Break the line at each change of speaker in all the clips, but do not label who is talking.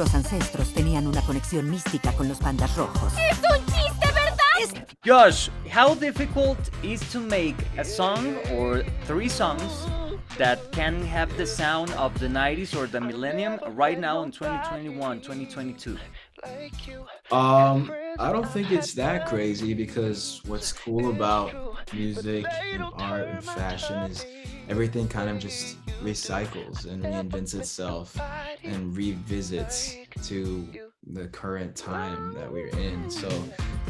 Nuestros ancestros tenían una conexión mística con los pandas rojos.
¡Es un chiste, verdad!
Josh, how difficult is to make a song or 3 songs that can have the sound of the 90s or the millennium right now in 2021, 2022?
I don't think it's that crazy because what's cool about music and art and fashion is everything kind of just recycles and reinvents itself and revisits to the current time that we're in. So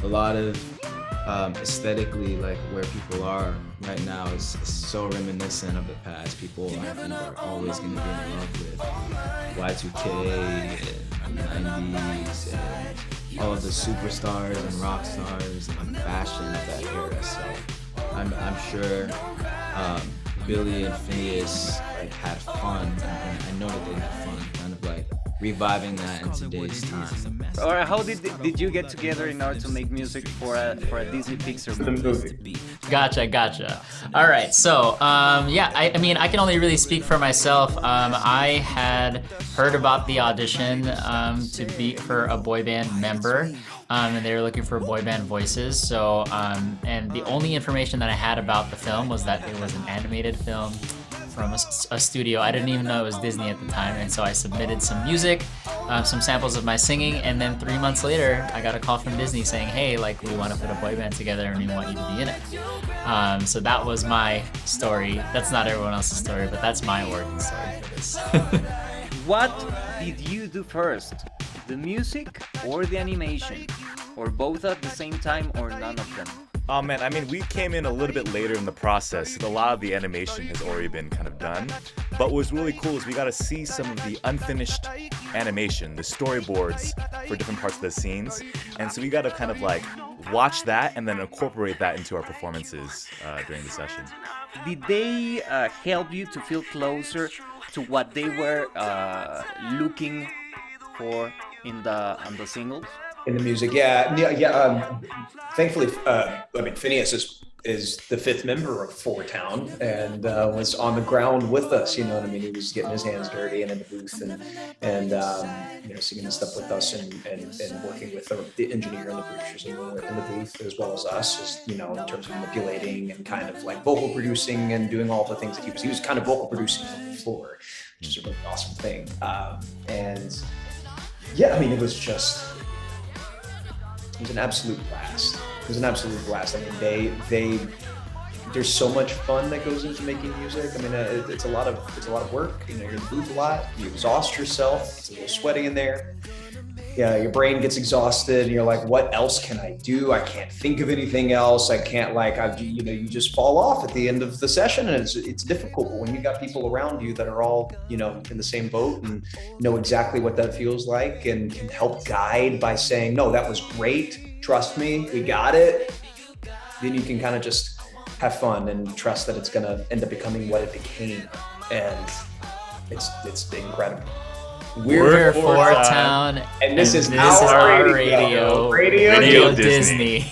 a lot of aesthetically, like where people are right now is so reminiscent of the past. People I think are always going to be in love with Y2K and the 90s and all of the superstars and rock stars and fashion of that era. So I'm sure Billy and Phineas like had fun, and I know that they had fun, kind of like reviving that in today's time.
Or how did you get together in order to make music for a Disney Pixar movie?
Gotcha. All right, so I mean, I can only really speak for myself. I had heard about the audition to be for a boy band member, and they were looking for boy band voices. So, and the only information that I had about the film was that it was an animated film from a studio. I didn't even know it was Disney at the time, and so I submitted some music, some samples of my singing, and then 3 months later, I got a call from Disney saying, hey, like, we want to put a boy band together and we want you to be in it. So that was my story. That's not everyone else's story, but that's my origin story for this.
What did you do first? The music or the animation? Or both at the same time or none of them?
Oh man, I mean, we came in a little bit later in the process. A lot of the animation has already been kind of done. But what's really cool is we got to see some of the unfinished animation, the storyboards for different parts of the scenes. And so we got to kind of like watch that and then incorporate that into our performances during the session.
Did they help you to feel closer to what they were looking for on the singles?
In the music, yeah. Thankfully, I mean, Phineas is the 5th member of Four Town and was on the ground with us. You know what I mean? He was getting his hands dirty and in the booth and you know, singing and stuff with us and working with the engineer and the producers in the booth as well as us, just, you know, in terms of manipulating and kind of like vocal producing and doing all the things that he was kind of vocal producing on the floor, which is a really awesome thing. And yeah, I mean, it was an absolute blast. I mean, there's so much fun that goes into making music. I mean, it's a lot of work. You know, you're in the booth a lot. You exhaust yourself. It's a little sweaty in there. Yeah, your brain gets exhausted, and you're like, "What else can I do? I can't think of anything else. I can't you just fall off at the end of the session, and it's difficult. But when you got people around you that are all, you know, in the same boat and know exactly what that feels like and can help guide by saying, "No, that was great. Trust me, we got it." Then you can kind of just have fun and trust that it's gonna end up becoming what it became, and it's incredible.
We're Four Town,
and this is our radio.
Radio Disney.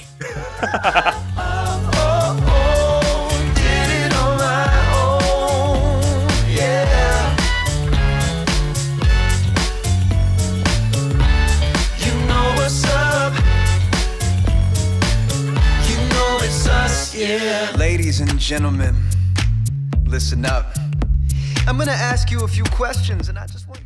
Yeah. Ladies and gentlemen, listen up. I'm gonna ask you a few questions, and I just want